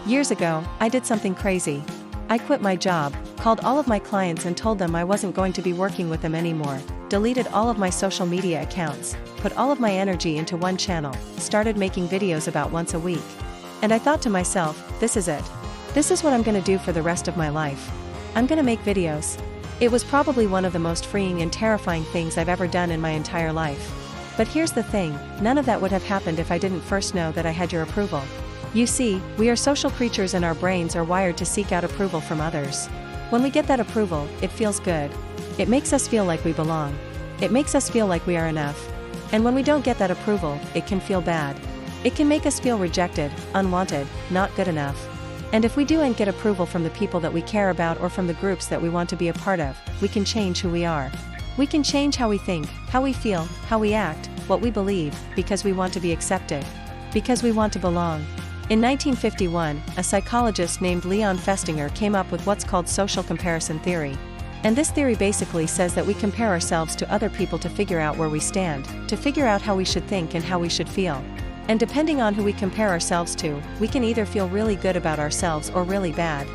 Years ago, I did something crazy. I quit my job, called all of my clients and told them I wasn't going to be working with them anymore, deleted all of my social media accounts, put all of my energy into one channel, started making videos about once a week. And I thought to myself, this is it. This is what I'm gonna do for the rest of my life. I'm gonna make videos. It was probably one of the most freeing and terrifying things I've ever done in my entire life. But here's the thing, none of that would have happened if I didn't first know that I had your approval. You see, we are social creatures and our brains are wired to seek out approval from others. When we get that approval, it feels good. It makes us feel like we belong. It makes us feel like we are enough. And when we don't get that approval, it can feel bad. It can make us feel rejected, unwanted, not good enough. And if we do and get approval from the people that we care about or from the groups that we want to be a part of, we can change who we are. We can change how we think, how we feel, how we act, what we believe, because we want to be accepted. Because we want to belong. In 1951, a psychologist named Leon Festinger came up with what's called social comparison theory. And this theory basically says that we compare ourselves to other people to figure out where we stand, to figure out how we should think and how we should feel. And depending on who we compare ourselves to, we can either feel really good about ourselves or really bad.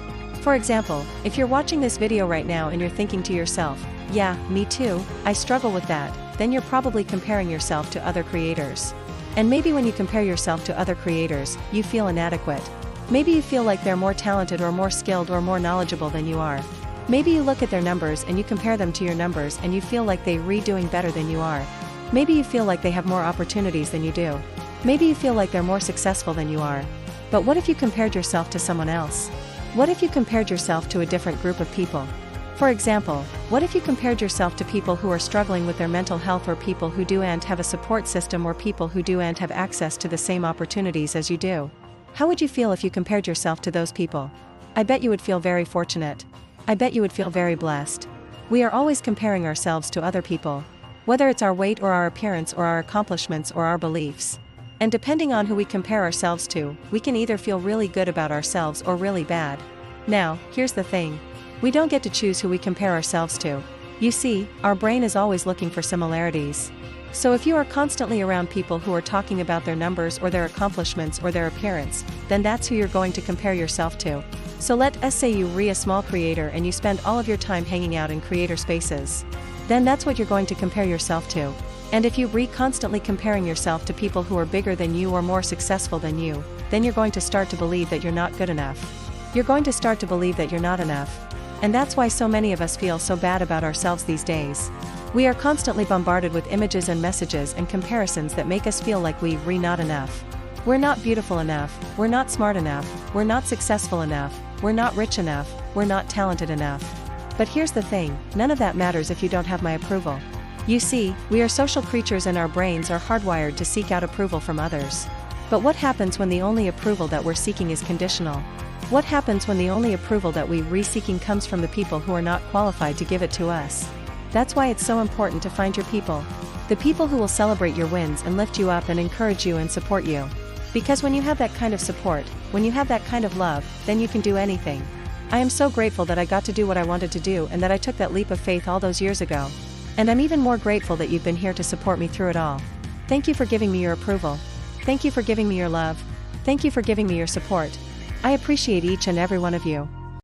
For example, if you're watching this video right now and you're thinking to yourself, yeah, me too, I struggle with that, then you're probably comparing yourself to other creators. And maybe when you compare yourself to other creators, you feel inadequate. Maybe you feel like they're more talented or more skilled or more knowledgeable than you are. Maybe you look at their numbers and you compare them to your numbers and you feel like they're doing better than you are. Maybe you feel like they have more opportunities than you do. Maybe you feel like they're more successful than you are. But what if you compared yourself to someone else? What if you compared yourself to a different group of people? For example, what if you compared yourself to people who are struggling with their mental health or people who do and have a support system or people who do and have access to the same opportunities as you do? How would you feel if you compared yourself to those people? I bet you would feel very fortunate. I bet you would feel very blessed. We are always comparing ourselves to other people. Whether it's our weight or our appearance or our accomplishments or our beliefs. And depending on who we compare ourselves to, we can either feel really good about ourselves or really bad. Now, here's the thing. We don't get to choose who we compare ourselves to. You see, our brain is always looking for similarities. So if you are constantly around people who are talking about their numbers or their accomplishments or their appearance, then that's who you're going to compare yourself to. So let's say you're a small creator and you spend all of your time hanging out in creator spaces. Then that's what you're going to compare yourself to. And if you constantly comparing yourself to people who are bigger than you or more successful than you, then you're going to start to believe that you're not good enough. You're going to start to believe that you're not enough. And that's why so many of us feel so bad about ourselves these days. We are constantly bombarded with images and messages and comparisons that make us feel like we're not enough. We're not beautiful enough, we're not smart enough, we're not successful enough, we're not rich enough, we're not talented enough. But here's the thing, none of that matters if you don't have my approval. You see, we are social creatures and our brains are hardwired to seek out approval from others. But what happens when the only approval that we're seeking is conditional? What happens when the only approval that we're seeking comes from the people who are not qualified to give it to us? That's why it's so important to find your people. The people who will celebrate your wins and lift you up and encourage you and support you. Because when you have that kind of support, when you have that kind of love, then you can do anything. I am so grateful that I got to do what I wanted to do and that I took that leap of faith all those years ago. And I'm even more grateful that you've been here to support me through it all. Thank you for giving me your approval. Thank you for giving me your love. Thank you for giving me your support. I appreciate each and every one of you.